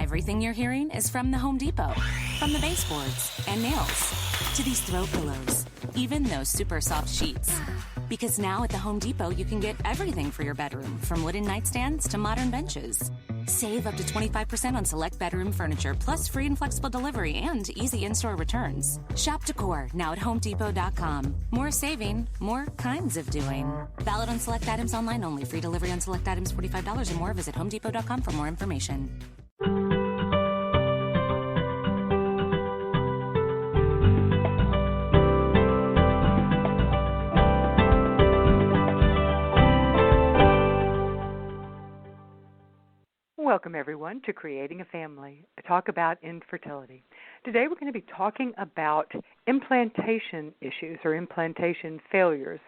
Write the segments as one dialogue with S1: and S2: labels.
S1: Everything you're hearing is from the Home Depot. From the baseboards and nails to these throw pillows, even those super soft sheets. Because now at the Home Depot, you can get everything for your bedroom, from wooden nightstands to modern benches. Save up to 25% on select bedroom furniture, plus free and flexible delivery and easy in-store returns. Shop decor now at HomeDepot.com. More saving, more kinds of doing. Valid on select items online only. Free delivery on select items $45 or more. Visit HomeDepot.com for more information.
S2: Welcome, everyone, to Creating a Family, a talk about infertility. Today we're going to be talking about implantation issues or implantation failures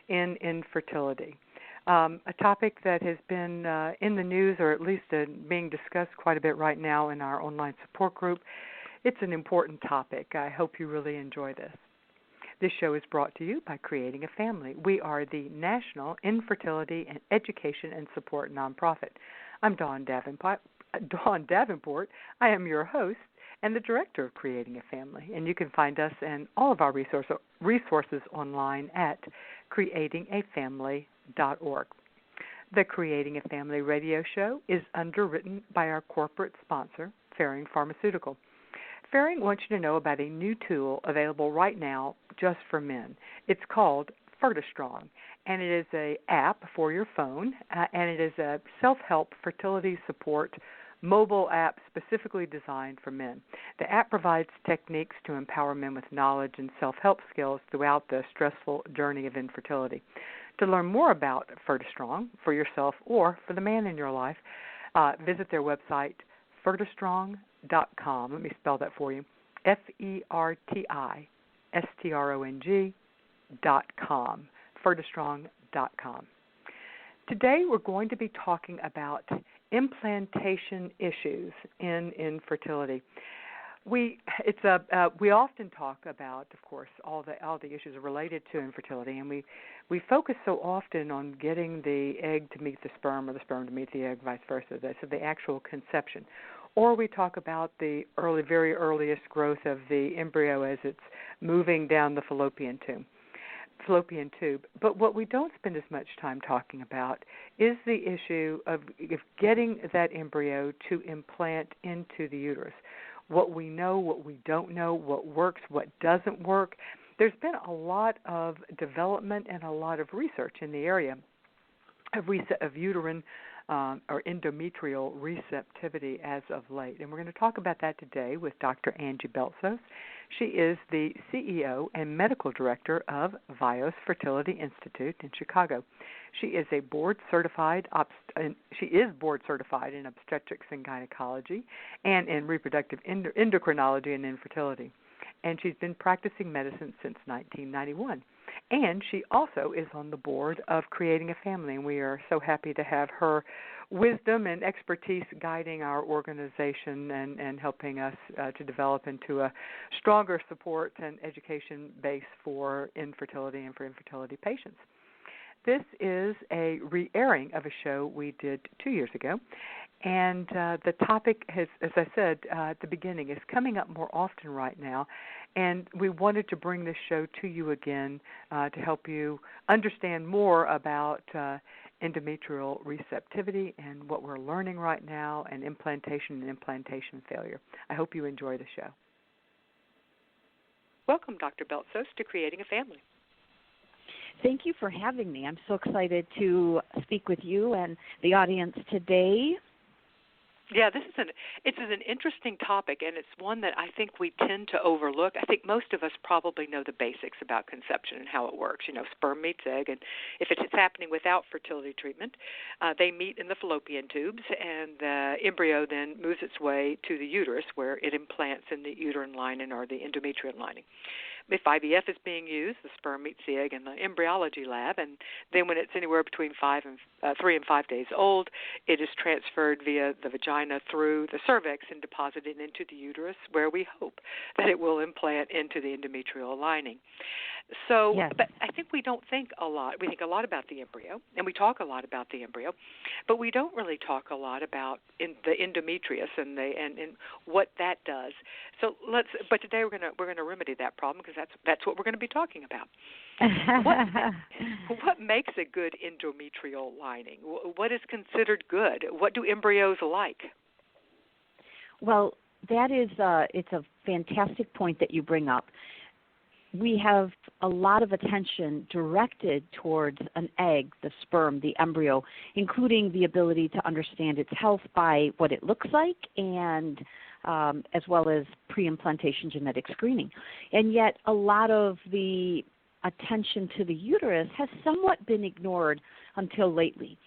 S2: in infertility, a topic that has been in the news, or at least being discussed quite a bit right now in our online support group. It's an important topic. I hope you really enjoy this. This show is brought to you by Creating a Family. We are the National Infertility and Education and Support nonprofit. I'm Dawn Davenport. I am your host and the director of Creating a Family, and you can find us and all of our resources online at creatingafamily.org. The Creating a Family radio show is underwritten by our corporate sponsor, Ferring Pharmaceutical. Ferring wants you to know about a new tool available right now just for men. It's called FertiStrong, and it is an app for your phone, and it is a self-help fertility support mobile app specifically designed for men. The app provides techniques to empower men with knowledge and self-help skills throughout the stressful journey of infertility. To learn more about FertiStrong for yourself or for the man in your life, visit their website, fertistrong.com. Let me spell that for you, FertiStrong.com, fertistrong.com. Today we're going to be talking about implantation issues in infertility. We often talk about, of course, all the issues related to infertility, and we focus so often on getting the egg to meet the sperm or the sperm to meet the egg, vice versa. So the actual conception. Or we talk about the very earliest growth of the embryo as it's moving down the fallopian tube. But what we don't spend as much time talking about is the issue of getting that embryo to implant into the uterus. What we know, what we don't know, what works, what doesn't work. There's been a lot of development and a lot of research in the area of uterine or endometrial receptivity as of late. And we're going to talk about that today with Dr. Angie Beltsos. She is the CEO and medical director of Vios Fertility Institute in Chicago. She is board certified in obstetrics and gynecology and in reproductive endocrinology and infertility. And she's been practicing medicine since 1991. And she also is on the board of Creating a Family, and we are so happy to have her wisdom and expertise guiding our organization and helping us to develop into a stronger support and education base for infertility and for infertility patients. This is a re-airing of a show we did 2 years ago, and the topic has, as I said at the beginning, is coming up more often right now, and we wanted to bring this show to you again to help you understand more about endometrial receptivity and what we're learning right now, and implantation failure. I hope you enjoy the show. Welcome, Dr. Beltsos, to Creating a Family.
S3: Thank you for having me. I'm so excited to speak with you and the audience today.
S2: Yeah, this is an interesting topic, and it's one that I think we tend to overlook. I think most of us probably know the basics about conception and how it works. You know, sperm meets egg, and if it's happening without fertility treatment, they meet in the fallopian tubes, and the embryo then moves its way to the uterus, where it implants in the uterine lining or the endometrial lining. If IVF is being used, the sperm meets the egg in the embryology lab, and then when it's anywhere between 3 and 5 days old, it is transferred via the vagina through the cervix and deposited into the uterus, where we hope that it will implant into the endometrial lining. So,
S3: Yes.
S2: but I think we don't think a lot. We think a lot about the embryo, and we talk a lot about the embryo, but we don't really talk a lot about the endometrius and what that does. So but today we're gonna remedy that problem, because that's what we're going to be talking about. What makes a good endometrial lining? What is considered good? What do embryos like?
S3: Well, that is it's a fantastic point that you bring up. We have a lot of attention directed towards an egg, the sperm, the embryo, including the ability to understand its health by what it looks like, and as well as pre-implantation genetic screening. And yet a lot of the attention to the uterus has somewhat been ignored until lately.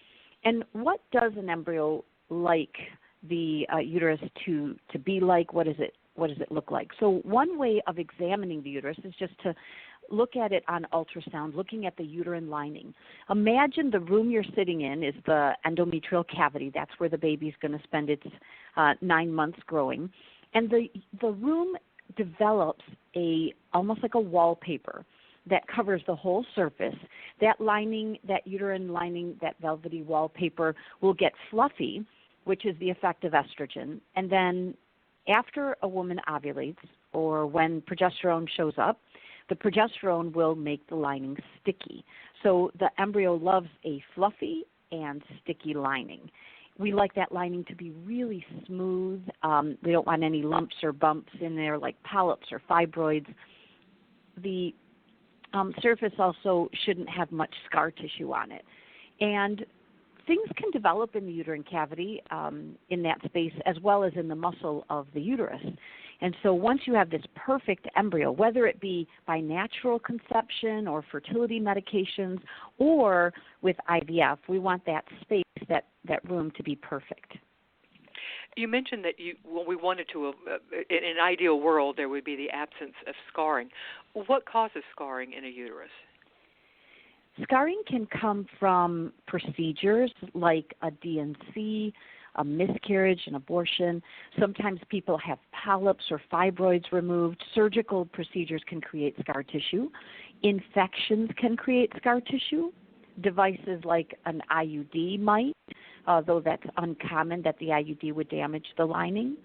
S3: And what does an embryo like the uterus to be like? What does it look like? So one way of examining the uterus is just to look at it on ultrasound, looking at the uterine lining. Imagine the room you're sitting in is the endometrial cavity. That's where the baby's going to spend its 9 months growing. And the room develops almost like a wallpaper that covers the whole surface. That lining, that uterine lining, that velvety wallpaper will get fluffy, which is the effect of estrogen. And then after a woman ovulates, or when progesterone shows up, the progesterone will make the lining sticky. So the embryo loves a fluffy and sticky lining. We like that lining to be really smooth. We don't want any lumps or bumps in there like polyps or fibroids. The surface also shouldn't have much scar tissue on it. And things can develop in the uterine cavity in that space, as well as in the muscle of the uterus. And so once you have this perfect embryo, whether it be by natural conception or fertility medications or with IVF, we want that space, that room to be perfect.
S2: You mentioned that we wanted to, in an ideal world, there would be the absence of scarring. What causes scarring in a uterus?
S3: Scarring can come from procedures like a DNC, a miscarriage, an abortion. Sometimes people have polyps or fibroids removed. Surgical procedures can create scar tissue. Infections can create scar tissue. Devices like an IUD might, though that's uncommon that the IUD would damage the lining.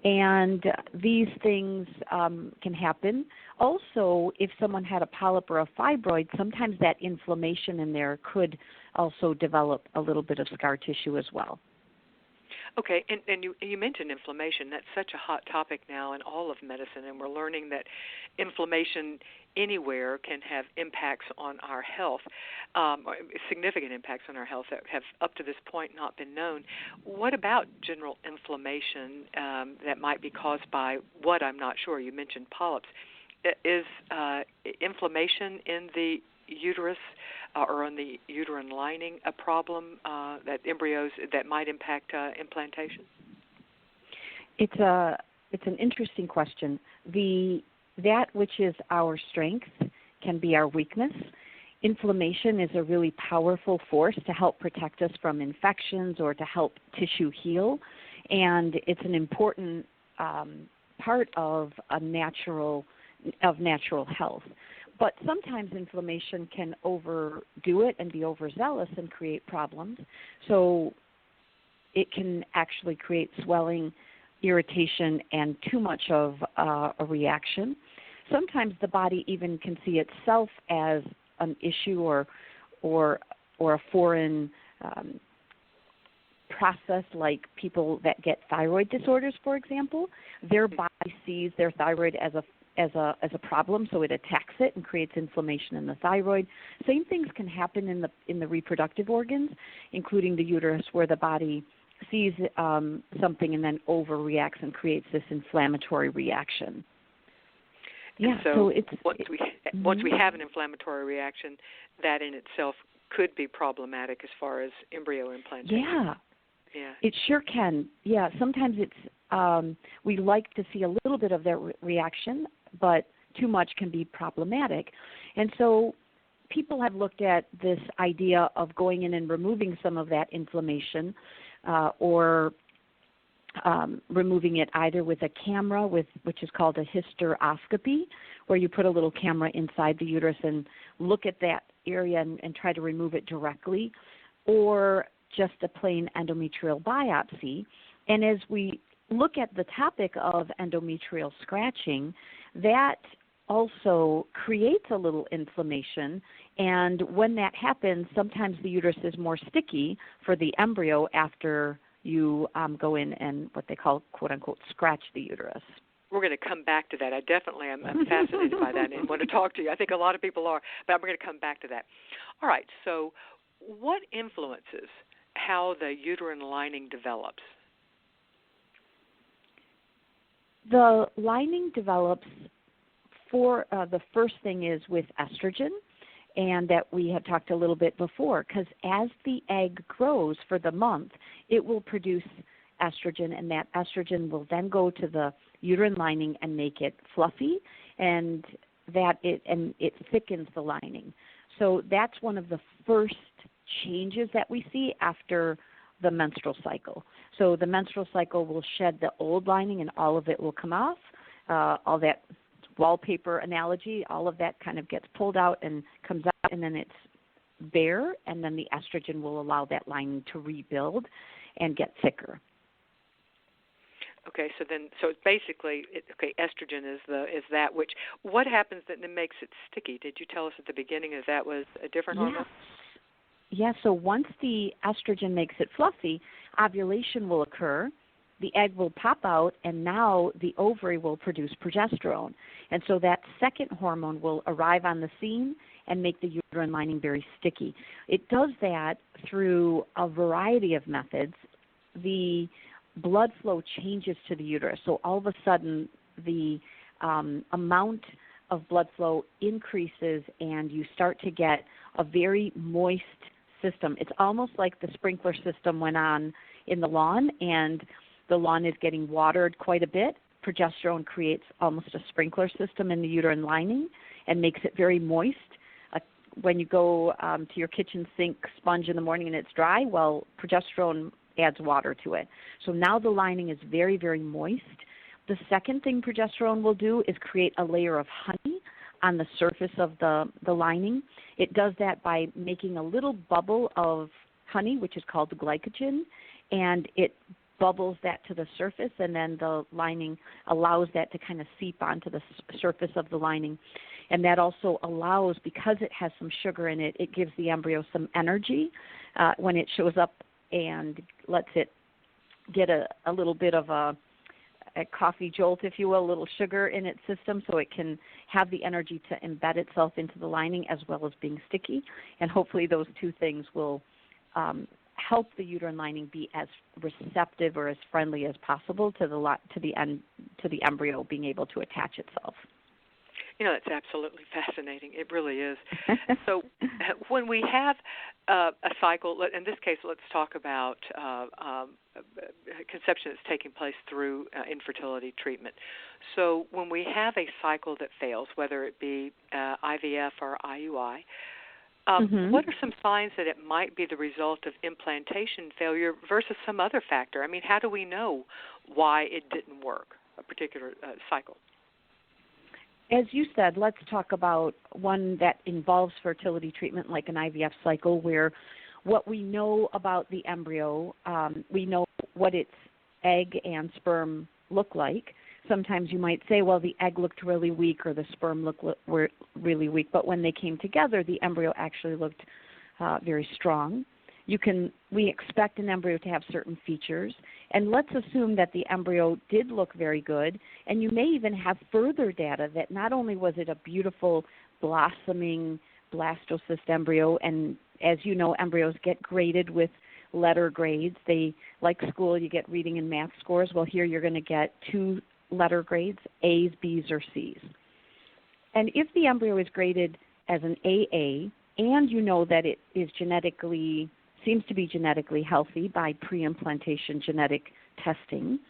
S3: And these things can happen. Also, if someone had a polyp or a fibroid, sometimes that inflammation in there could also develop a little bit of scar tissue as well.
S2: Okay, and you mentioned inflammation. That's such a hot topic now in all of medicine, and we're learning that inflammation anywhere can have impacts on our health, significant impacts on our health that have up to this point not been known. What about general inflammation that might be caused by what? I'm not sure. You mentioned polyps. Is inflammation in the uterus or on the uterine lining a problem that embryos that might impact implantation?
S3: It's an interesting question. That which is our strength can be our weakness. Inflammation is a really powerful force to help protect us from infections or to help tissue heal, and it's an important part of natural health. But sometimes inflammation can overdo it and be overzealous and create problems. So it can actually create swelling, irritation, and too much of a reaction. Sometimes the body even can see itself as an issue or a foreign process, like people that get thyroid disorders, for example. Their body sees their thyroid as a problem, so it attacks it and creates inflammation in the thyroid. Same things can happen in the reproductive organs, including the uterus, where the body sees something and then overreacts and creates this inflammatory reaction. Yeah, so it's
S2: once we have an inflammatory reaction, that in itself could be problematic as far as embryo implantation.
S3: Yeah, it sure can. Yeah, sometimes it's we like to see a little bit of that reaction, but too much can be problematic. And so people have looked at this idea of going in and removing some of that inflammation or removing it either with a camera, which is called a hysteroscopy, where you put a little camera inside the uterus and look at that area and try to remove it directly, or just a plain endometrial biopsy. And as we look at the topic of endometrial scratching, that also creates a little inflammation, and when that happens, sometimes the uterus is more sticky for the embryo after you go in and what they call, quote-unquote, scratch the uterus.
S2: We're going to come back to that. I definitely am fascinated by that and want to talk to you. I think a lot of people are, but we're going to come back to that. All right, so what influences how the uterine lining develops?
S3: The lining develops for the first thing is with estrogen, and that we had talked a little bit before, because as the egg grows for the month, it will produce estrogen, and that estrogen will then go to the uterine lining and make it fluffy, and it thickens the lining. So that's one of the first changes that we see after the menstrual cycle. So the menstrual cycle will shed the old lining and all of it will come off. All that wallpaper analogy, all of that kind of gets pulled out and comes out, and then it's bare, and then the estrogen will allow that lining to rebuild and get thicker.
S2: Okay, so it's basically estrogen is that which. What happens that makes it sticky? Did you tell us at the beginning that was a different hormone?
S3: Yeah, so once the estrogen makes it fluffy, ovulation will occur, the egg will pop out, and now the ovary will produce progesterone. And so that second hormone will arrive on the scene and make the uterine lining very sticky. It does that through a variety of methods. The blood flow changes to the uterus, so all of a sudden the amount of blood flow increases and you start to get a very moist system. It's almost like the sprinkler system went on in the lawn and the lawn is getting watered quite a bit. Progesterone creates almost a sprinkler system in the uterine lining and makes it very moist. When you go to your kitchen sink sponge in the morning and it's dry, well, progesterone adds water to it. So now the lining is very, very moist. The second thing progesterone will do is create a layer of honey on the surface of the lining. It does that by making a little bubble of honey, which is called the glycogen, and it bubbles that to the surface, and then the lining allows that to kind of seep onto the surface of the lining. And that also allows, because it has some sugar in it, it gives the embryo some energy when it shows up and lets it get a little bit of a coffee jolt, if you will, a little sugar in its system, so it can have the energy to embed itself into the lining as well as being sticky. And hopefully those two things will help the uterine lining be as receptive or as friendly as possible to the embryo being able to attach itself.
S2: You know, that's absolutely fascinating. It really is. So when we have a cycle, in this case, let's talk about conception that's taking place through infertility treatment. So when we have a cycle that fails, whether it be IVF or IUI, what are some signs that it might be the result of implantation failure versus some other factor? I mean, how do we know why it didn't work, a particular cycle?
S3: As you said, let's talk about one that involves fertility treatment like an IVF cycle, where what we know about the embryo, we know what its egg and sperm look like. Sometimes you might say, well, the egg looked really weak or the sperm looked really weak, but when they came together, the embryo actually looked very strong. We expect an embryo to have certain features, and let's assume that the embryo did look very good, and you may even have further data that not only was it a beautiful blossoming blastocyst embryo, and as you know, embryos get graded with letter grades. They, like school, you get reading and math scores. Well, here you're going to get 2 letter grades, A's, B's, or C's. And if the embryo is graded as an AA, and you know that it is seems to be genetically healthy by pre-implantation genetic testing,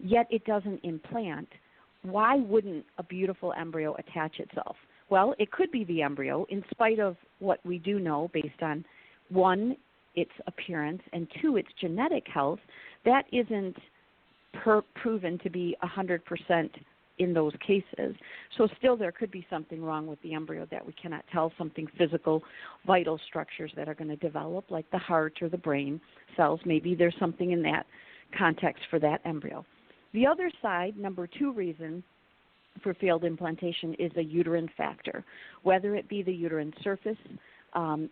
S3: yet it doesn't implant, why wouldn't a beautiful embryo attach itself? Well, it could be the embryo, in spite of what we do know based on, 1, its appearance, and 2, its genetic health. That isn't proven to be 100% in those cases. So still there could be something wrong with the embryo that we cannot tell, something physical, vital structures that are going to develop, like the heart or the brain cells. Maybe there's something in that context for that embryo. The other side, number 2 reason for failed implantation is a uterine factor, whether it be the uterine surface,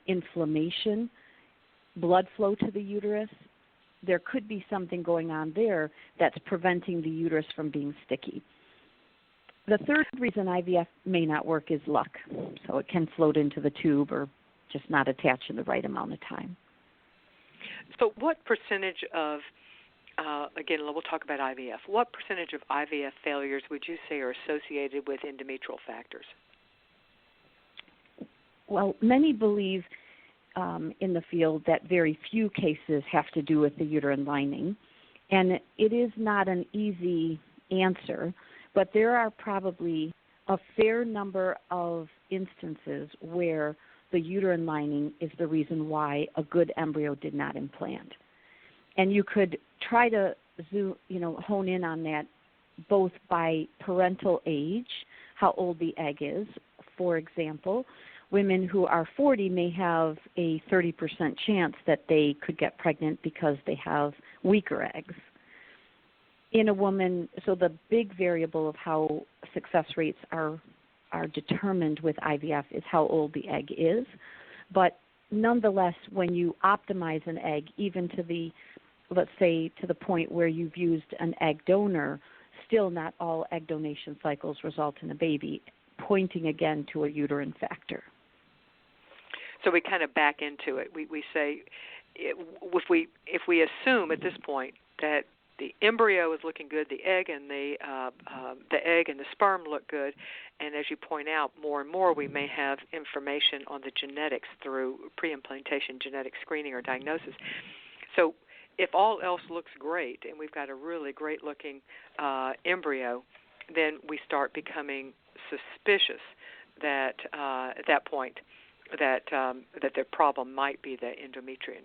S3: inflammation, blood flow to the uterus. There could be something going on there that's preventing the uterus from being sticky. The third reason IVF may not work is luck. So it can float into the tube or just not attach in the right amount of time.
S2: So what percentage of, again, we'll talk about IVF, what percentage of IVF failures would you say are associated with endometrial factors?
S3: Well, many believe in the field that very few cases have to do with the uterine lining, and it is not an easy answer, but there are probably a fair number of instances where the uterine lining is the reason why a good embryo did not implant. And you could try to hone in on that both by parental age, how old the egg is. For example, women who are 40 may have a 30% chance that they could get pregnant because they have weaker eggs. In a woman, so the big variable of how success rates are determined with IVF is how old the egg is. But nonetheless, when you optimize an egg, even to the, let's say, to the point where you've used an egg donor, still not all egg donation cycles result in a baby, pointing again to a uterine factor.
S2: So we kind of back into it. We say, if we assume at this point that the embryo is looking good, the egg and the sperm look good, and as you point out, more and more we may have information on the genetics through pre-implantation genetic screening or diagnosis. So if all else looks great and we've got a really great-looking embryo, then we start becoming suspicious that at that point that the problem might be the endometrium.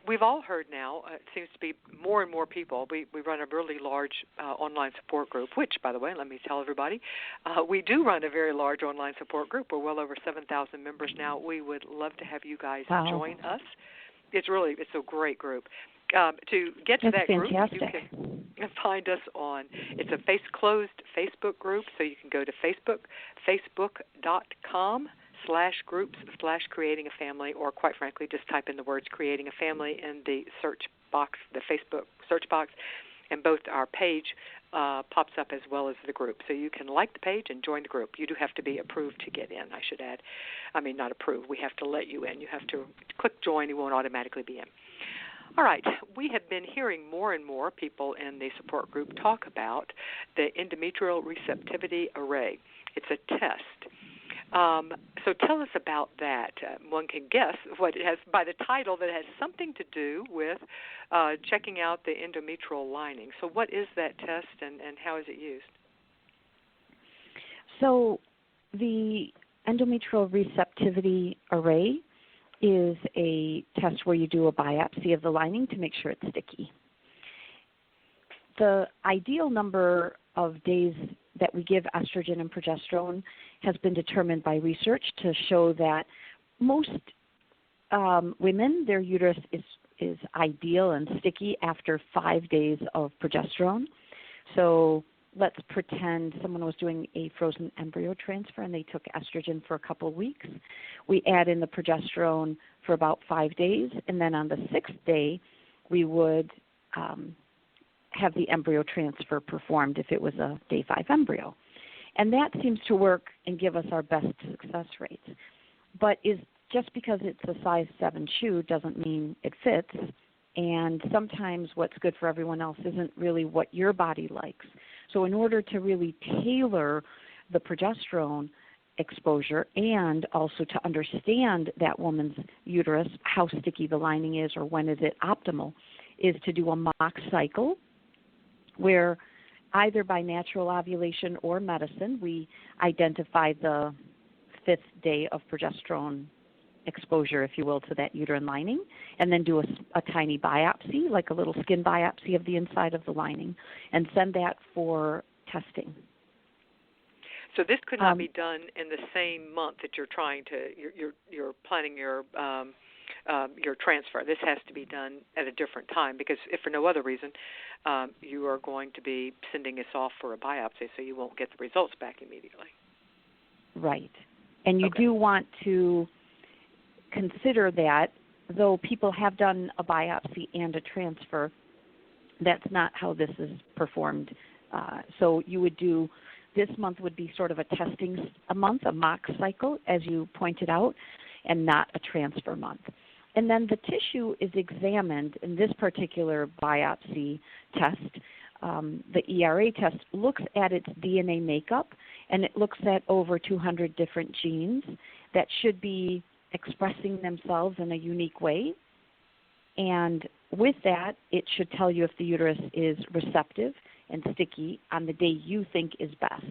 S2: We've all heard now, it seems to be more and more people. We run a really large online support group, which, by the way, let me tell everybody, we do run a very large online support group. We're well over 7,000 members now. We would love to have you guys join us. It's a great group. To get to that group, you can find us on, it's a closed Facebook group, so you can go to facebook.com/groups/creating a family, or quite frankly, just type in the words creating a family in the search box, the Facebook search box, and both our page pops up as well as the group. So you can like the page and join the group. You do have to be approved to get in, I should add. I mean, not approved. We have to let you in. You have to click join. You won't automatically be in. All right, we have been hearing more and more people in the support group talk about the endometrial receptivity array. It's a test. So tell us about that. One can guess what it has by the title, that it has something to do with checking out the endometrial lining. So what is that test and how is it used?
S3: So the endometrial receptivity array is a test where you do a biopsy of the lining to make sure it's sticky. The ideal number of days that we give estrogen and progesterone has been determined by research to show that most women, their uterus is ideal and sticky after 5 days of progesterone. So let's pretend someone was doing a frozen embryo transfer and they took estrogen for a couple of weeks. We add in the progesterone for about 5 days, and then on the 6th day, we would have the embryo transfer performed if it was a day 5 embryo. And that seems to work and give us our best success rates. But just because it's a size 7 shoe doesn't mean it fits. And sometimes what's good for everyone else isn't really what your body likes. So in order to really tailor the progesterone exposure and also to understand that woman's uterus, how sticky the lining is or when is it optimal, is to do a mock cycle where either by natural ovulation or medicine we identify the 5th day of progesterone exposure, if you will, to that uterine lining, and then do a tiny biopsy, like a little skin biopsy of the inside of the lining, and send that for testing.
S2: So this could not be done in the same month that you're trying to you're planning your transfer. This has to be done at a different time because, if for no other reason, you are going to be sending us off for a biopsy, so you won't get the results back immediately.
S3: Right. And you do want to consider that, though people have done a biopsy and a transfer, that's not how this is performed. So you would do, this month would be sort of a testing month, a mock cycle, as you pointed out, and not a transfer month. And then the tissue is examined in this particular biopsy test. The ERA test looks at its DNA makeup, and it looks at over 200 different genes that should be expressing themselves in a unique way. And with that, it should tell you if the uterus is receptive and sticky on the day you think is best.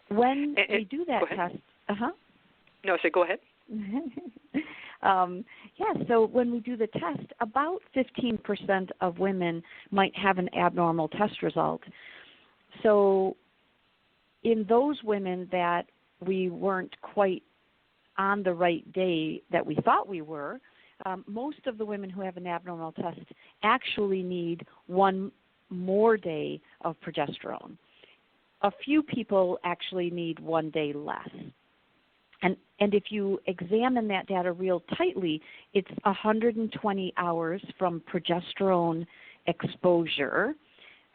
S3: When we do that test,
S2: No, so go ahead.
S3: So when we do the test, about 15% of women might have an abnormal test result. So in those women that we weren't quite on the right day that we thought we were, most of the women who have an abnormal test actually need one more day of progesterone. A few people actually need 1 day less. And if you examine that data real tightly, it's 120 hours from progesterone exposure.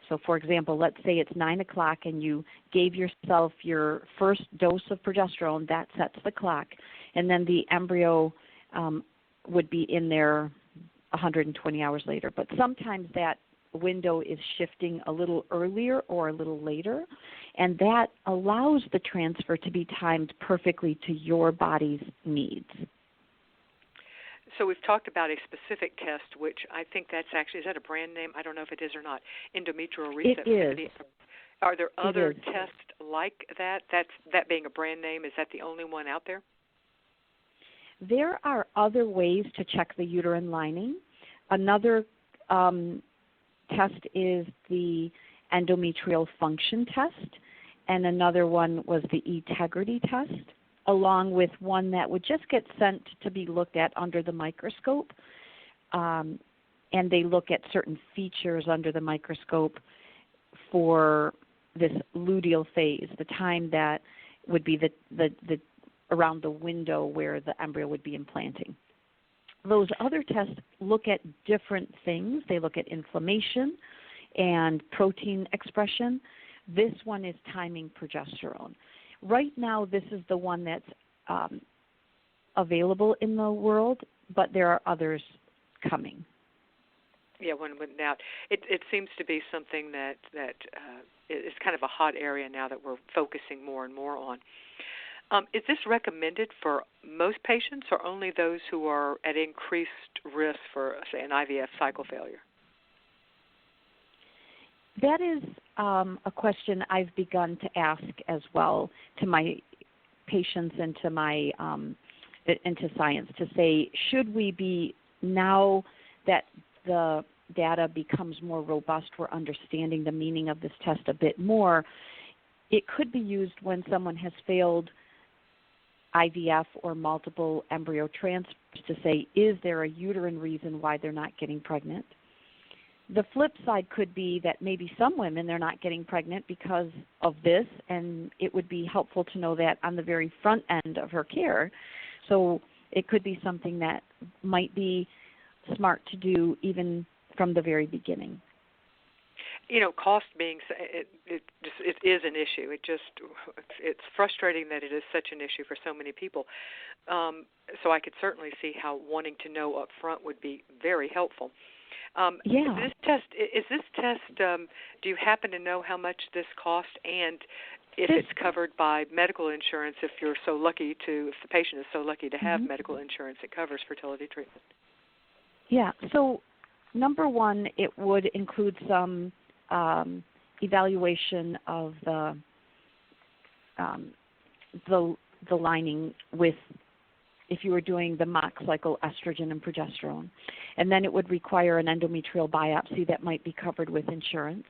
S3: So, for example, let's say it's 9 o'clock and you gave yourself your first dose of progesterone. That sets the clock. And then the embryo would be in there 120 hours later. But sometimes that window is shifting a little earlier or a little later, and that allows the transfer to be timed perfectly to your body's needs.
S2: So we've talked about a specific test, which I think that's actually, is that a brand name? I don't know if it is or not. Endometrial receptivity.
S3: It is.
S2: Are there other tests like that? That being a brand name, is that the only one out there?
S3: There are other ways to check the uterine lining. Another test is the endometrial function test, and another one was the integrity test, along with one that would just get sent to be looked at under the microscope. And they look at certain features under the microscope for this luteal phase, the time that would be the around the window where the embryo would be implanting. Those other tests look at different things. They look at inflammation and protein expression. This one is timing progesterone. Right now, this is the one that's available in the world, but there are others coming.
S2: Yeah, one went out. It seems to be something that is kind of a hot area now that we're focusing more and more on. Is this recommended for most patients or only those who are at increased risk for, say, an IVF cycle failure?
S3: That is a question I've begun to ask as well to my patients and to my into science, to say, should we be, now that the data becomes more robust, we're understanding the meaning of this test a bit more, it could be used when someone has failed IVF or multiple embryo transfers to say, is there a uterine reason why they're not getting pregnant? The flip side could be that maybe some women, they're not getting pregnant because of this, and it would be helpful to know that on the very front end of her care. So it could be something that might be smart to do even from the very beginning.
S2: You know, cost being, it is an issue. It's frustrating that it is such an issue for so many people. So I could certainly see how wanting to know up front would be very helpful. Is this test, do you happen to know how much this costs, and if it's covered by medical insurance, if the patient is so lucky to have medical insurance that covers fertility treatment?
S3: Yeah, so number one, it would include some evaluation of the lining with if you were doing the mock cycle estrogen and progesterone. And then it would require an endometrial biopsy that might be covered with insurance.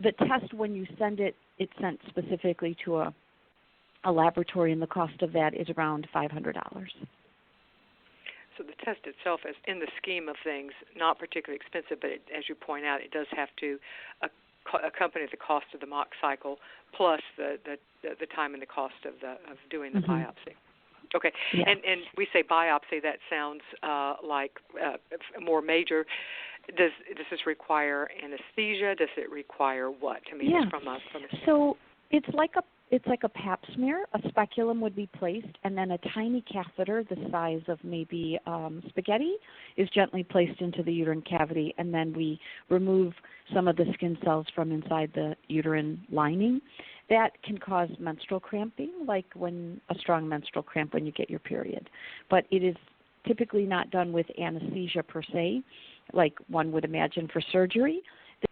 S3: The test, when you send it, it's sent specifically to a laboratory, and the cost of that is around $500.
S2: So the test itself, is in the scheme of things, not particularly expensive, but as you point out, it does have to accompany the cost of the mock cycle plus the time and the cost of doing the biopsy. Okay,
S3: yeah.
S2: And we say biopsy, that sounds like more major. Does this require anesthesia? Does it require what? I mean,
S3: yeah.
S2: from a
S3: so it's like a pap smear. A speculum would be placed, and then a tiny catheter the size of maybe spaghetti is gently placed into the uterine cavity, and then we remove some of the skin cells from inside the uterine lining. That can cause menstrual cramping, like when a strong menstrual cramp when you get your period. But it is typically not done with anesthesia per se, like one would imagine for surgery.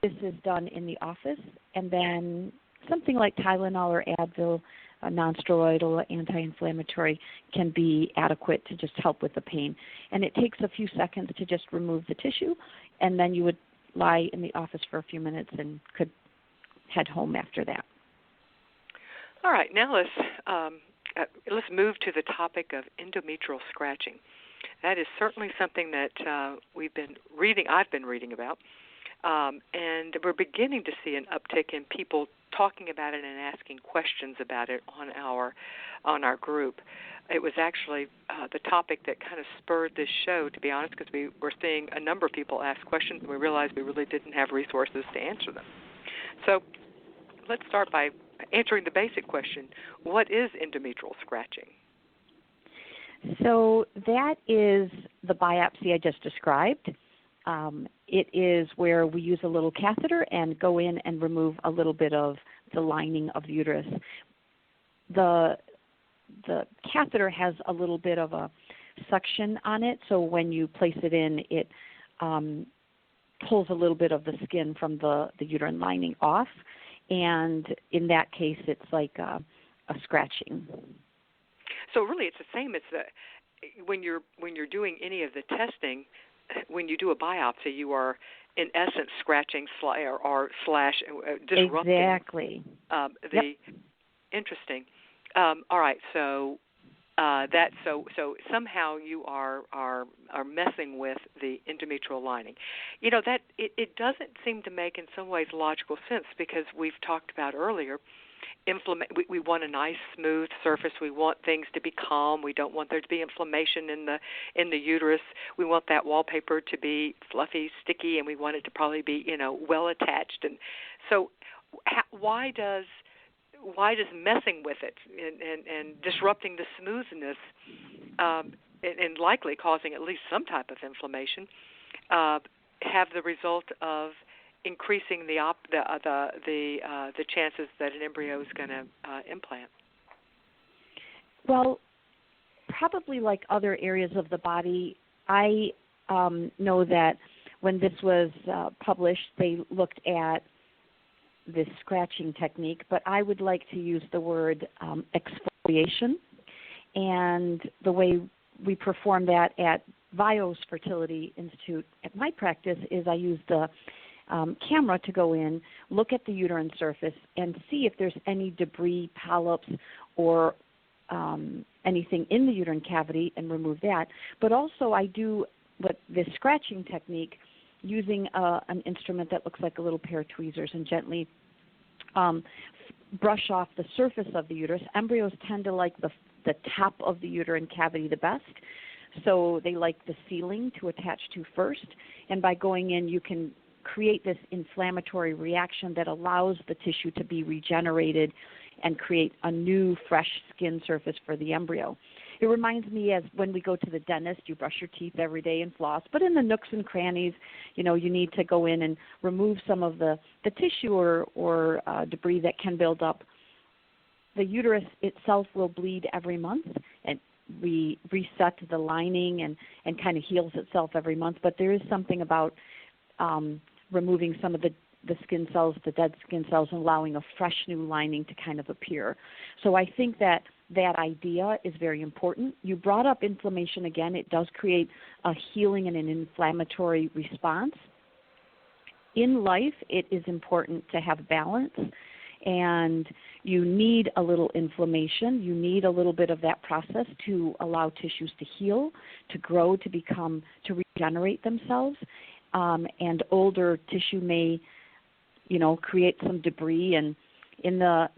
S3: This is done in the office, and then something like Tylenol or Advil, a non-steroidal anti-inflammatory, can be adequate to just help with the pain. And it takes a few seconds to just remove the tissue, and then you would lie in the office for a few minutes and could head home after that.
S2: All right, now let's move to the topic of endometrial scratching. That is certainly something that I've been reading about, and we're beginning to see an uptick in people talking about it and asking questions about it on our group. It was actually the topic that kind of spurred this show, to be honest, because we were seeing a number of people ask questions, and we realized we really didn't have resources to answer them. So let's start by answering the basic question: what is endometrial scratching?
S3: So that is the biopsy I just described. It is where we use a little catheter and go in and remove a little bit of the lining of the uterus. The catheter has a little bit of a suction on it, so when you place it in, it pulls a little bit of the skin from the uterine lining off, and in that case, it's like a scratching.
S2: So really, it's the same as when you're doing any of the testing. When you do a biopsy, you are in essence scratching or disrupting.
S3: Exactly.
S2: Interesting. All right, so so somehow you are messing with the endometrial lining. You know, that it doesn't seem to make in some ways logical sense, because we've talked about earlier. We want a nice smooth surface. We want things to be calm. We don't want there to be inflammation in the uterus. We want that wallpaper to be fluffy, sticky, and we want it to probably be well attached. And so, why does messing with it and disrupting the smoothness and likely causing at least some type of inflammation have the result of increasing the chances that an embryo is going to implant?
S3: Well, probably like other areas of the body, I know that when this was published, they looked at this scratching technique, but I would like to use the word exfoliation. And the way we perform that at Vios Fertility Institute at my practice is I use the camera to go in, look at the uterine surface, and see if there's any debris, polyps, or anything in the uterine cavity and remove that. But also I do this scratching technique using an instrument that looks like a little pair of tweezers and gently brush off the surface of the uterus. Embryos tend to like the top of the uterine cavity the best, so they like the ceiling to attach to first. And by going in, you can create this inflammatory reaction that allows the tissue to be regenerated and create a new, fresh skin surface for the embryo. It reminds me as when we go to the dentist, you brush your teeth every day and floss, but in the nooks and crannies, you need to go in and remove some of the tissue or debris that can build up. The uterus itself will bleed every month, and we reset the lining and kind of heals itself every month, but there is something about removing some of the skin cells, the dead skin cells, and allowing a fresh new lining to kind of appear. So I think that that idea is very important. You brought up inflammation again. It does create a healing and an inflammatory response. In life, it is important to have balance, and you need a little inflammation. You need a little bit of that process to allow tissues to heal, to grow, to regenerate themselves. And older tissue may, create some debris and in the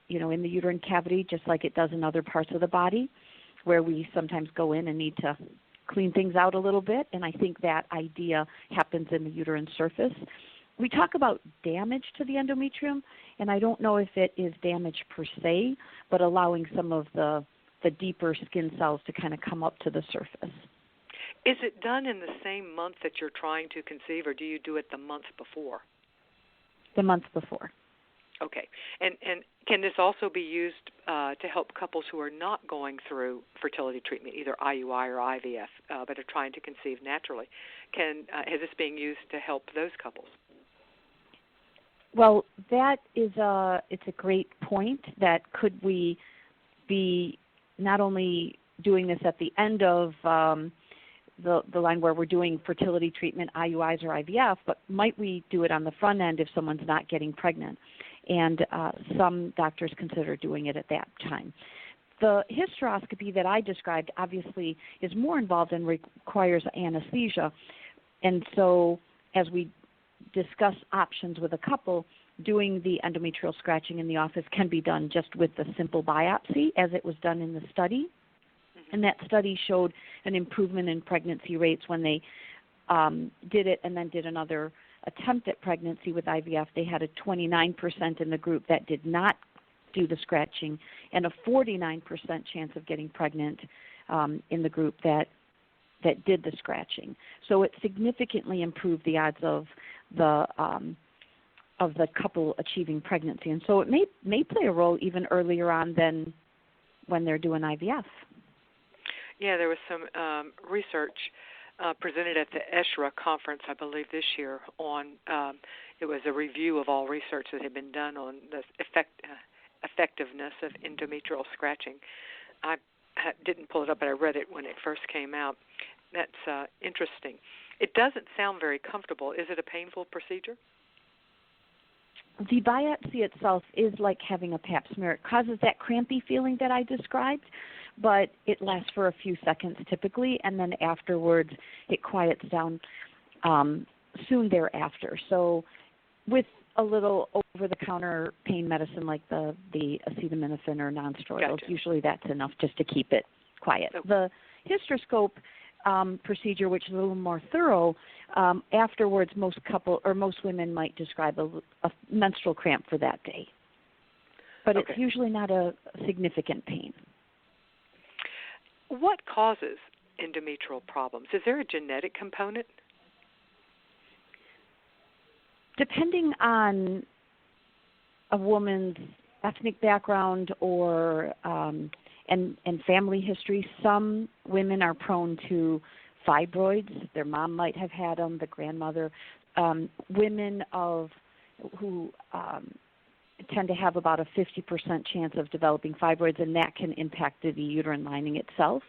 S3: uterine cavity, just like it does in other parts of the body, where we sometimes go in and need to clean things out a little bit, and I think that idea happens in the uterine surface. We talk about damage to the endometrium, and I don't know if it is damage per se, but allowing some of the deeper skin cells to kind of come up to the surface.
S2: Is it done in the same month that you're trying to conceive, or do you do it the month before?
S3: The month before.
S2: Okay. And can this also be used to help couples who are not going through fertility treatment, either IUI or IVF, but are trying to conceive naturally? Is this being used to help those couples?
S3: Well, that is it's a great point. That could we be not only doing this at the end of the line where we're doing fertility treatment, IUIs or IVF, but might we do it on the front end if someone's not getting pregnant? And some doctors consider doing it at that time. The hysteroscopy that I described obviously is more involved and requires anesthesia. And so as we discuss options with a couple, doing the endometrial scratching in the office can be done just with the simple biopsy as it was done in the study. And that study showed an improvement in pregnancy rates when they did it and then did another attempt at pregnancy with IVF. They had a 29% in the group that did not do the scratching and a 49% chance of getting pregnant in the group that did the scratching. So it significantly improved the odds of the couple achieving pregnancy. And so it may play a role even earlier on than when they're doing IVF.
S2: Yeah, there was some research presented at the ESHRA conference, I believe, this year on, it was a review of all research that had been done on the effectiveness of endometrial scratching. I didn't pull it up, but I read it when it first came out. That's interesting. It doesn't sound very comfortable. Is it a painful procedure?
S3: The biopsy itself is like having a pap smear. It causes that crampy feeling that I described, but it lasts for a few seconds typically, and then afterwards it quiets down soon thereafter. So with a little over-the-counter pain medicine like the acetaminophen or nonsteroidals,
S2: Gotcha.
S3: Usually that's enough just to keep it quiet. Okay. The hysteroscope procedure, which is a little more thorough, afterwards most women might describe a menstrual cramp for that day. But okay. It's usually not a significant pain.
S2: What causes endometrial problems? Is there a genetic component?
S3: Depending on a woman's ethnic background or and family history, some women are prone to fibroids. Their mom might have had them, the grandmother. Women who tend to have about a 50% chance of developing fibroids, and that can impact the uterine lining itself.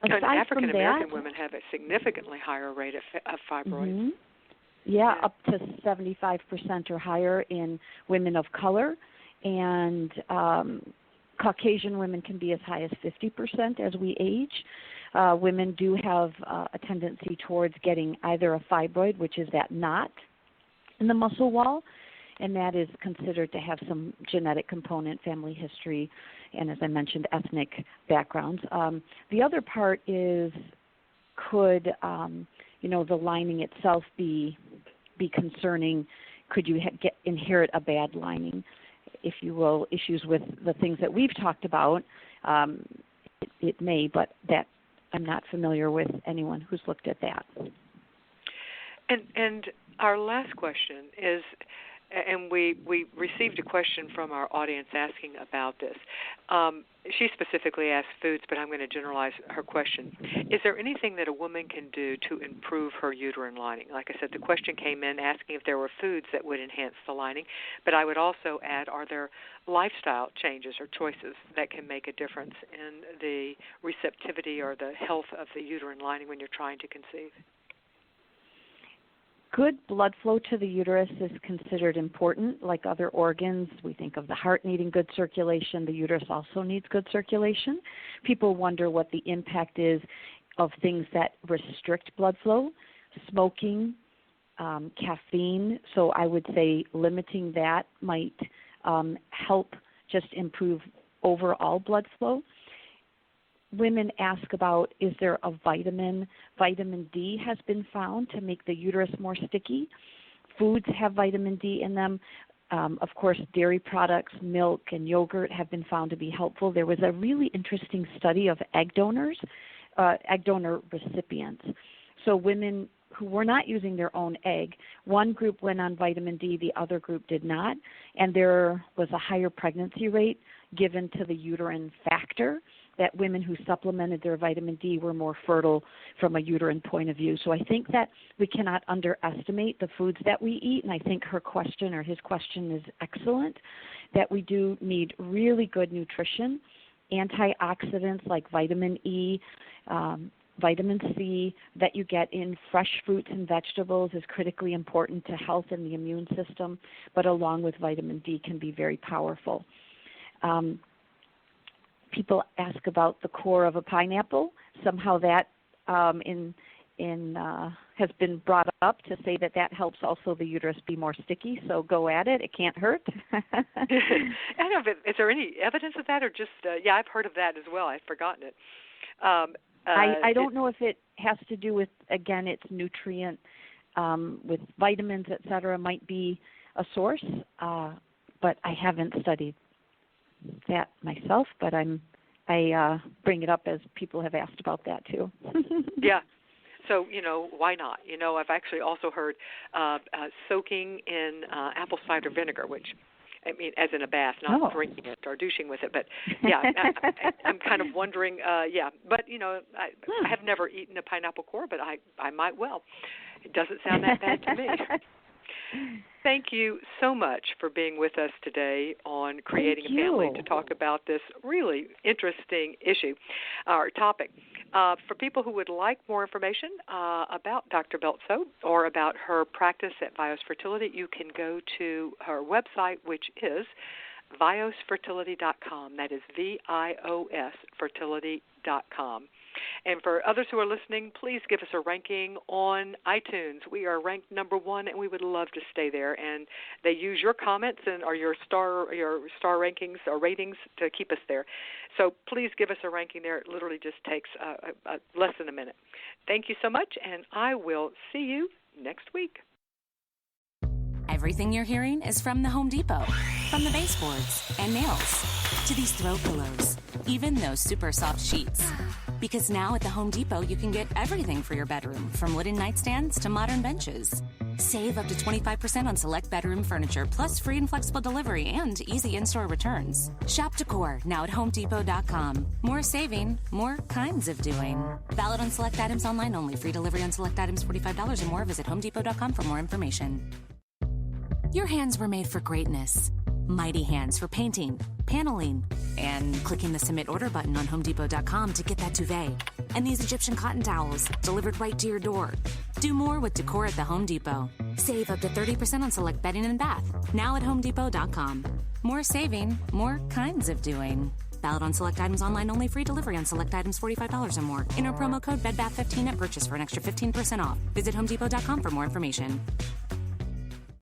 S2: And African American women have a significantly higher rate of fibroids.
S3: Mm-hmm. Yeah, up to 75% or higher in women of color, and Caucasian women can be as high as 50% as we age. Women do have a tendency towards getting either a fibroid, which is that knot in the muscle wall, and that is considered to have some genetic component, family history, and as I mentioned, ethnic backgrounds. The other part is could the lining itself be concerning? Could you inherit a bad lining, if you will? Issues with the things that we've talked about, it may, but that I'm not familiar with anyone who's looked at that.
S2: And our last question is, and we received a question from our audience asking about this. She specifically asked foods, but I'm going to generalize her question. Is there anything that a woman can do to improve her uterine lining? Like I said, the question came in asking if there were foods that would enhance the lining, but I would also add, are there lifestyle changes or choices that can make a difference in the receptivity or the health of the uterine lining when you're trying to conceive?
S3: Good blood flow to the uterus is considered important. Like other organs, we think of the heart needing good circulation. The uterus also needs good circulation. People wonder what the impact is of things that restrict blood flow, smoking, caffeine. So I would say limiting that might help just improve overall blood flow. Women ask about, is there a vitamin? Vitamin D has been found to make the uterus more sticky. Foods have vitamin D in them. Of course, dairy products, milk, and yogurt have been found to be helpful. There was a really interesting study of egg donor recipients. So women who were not using their own egg, one group went on vitamin D, the other group did not, and there was a higher pregnancy rate given to the uterine factor, that women who supplemented their vitamin D were more fertile from a uterine point of view. So I think that we cannot underestimate the foods that we eat, and I think her question or his question is excellent, that we do need really good nutrition, antioxidants like vitamin E, vitamin C that you get in fresh fruits and vegetables is critically important to health and the immune system, but along with vitamin D can be very powerful. People ask about the core of a pineapple. Somehow that has been brought up to say that helps also the uterus be more sticky. So go at it. It can't hurt.
S2: I don't know. Is there any evidence of that, or just I've heard of that as well. I've forgotten it.
S3: I don't know if it has to do with, again, its nutrient with vitamins, et cetera, might be a source, but I haven't studied that myself, but I bring it up as people have asked about that too.
S2: Yeah. So, why not? I've actually also heard soaking in apple cider vinegar, which, I mean, as in a bath, not drinking it or douching with it. But, yeah, I'm kind of wondering, But, I have never eaten a pineapple core, but I might well. It doesn't sound that bad to me. Thank you so much for being with us today on Creating a Family to talk about this really interesting issue, or topic. For people who would like more information about Dr. Beltsos or about her practice at Vios Fertility, you can go to her website, which is viosfertility.com. That is VIOS fertility.com. And for others who are listening, please give us a ranking on iTunes. We are ranked number 1, and we would love to stay there. And they use your comments or your star rankings or ratings to keep us there. So please give us a ranking there. It literally just takes less than a minute. Thank you so much, and I will see you next week.
S1: Everything you're hearing is from the Home Depot. From the baseboards and nails to these throw pillows, even those super soft sheets. Because now at the Home Depot, you can get everything for your bedroom, from wooden nightstands to modern benches. Save up to 25% on select bedroom furniture, plus free and flexible delivery and easy in-store returns. Shop decor now at HomeDepot.com. More saving, more kinds of doing. Valid on select items online only. Free delivery on select items $45 or more. Visit HomeDepot.com for more information. Your hands were made for greatness. Mighty hands for painting, paneling, and clicking the submit order button on HomeDepot.com to get that duvet. And these Egyptian cotton towels delivered right to your door. Do more with decor at the Home Depot. Save up to 30% on select bedding and bath. Now at HomeDepot.com. More saving, more kinds of doing. Valid on select items online only. Free delivery on select items $45 or more. Enter promo code BEDBATH15 at purchase for an extra 15% off. Visit HomeDepot.com for more information.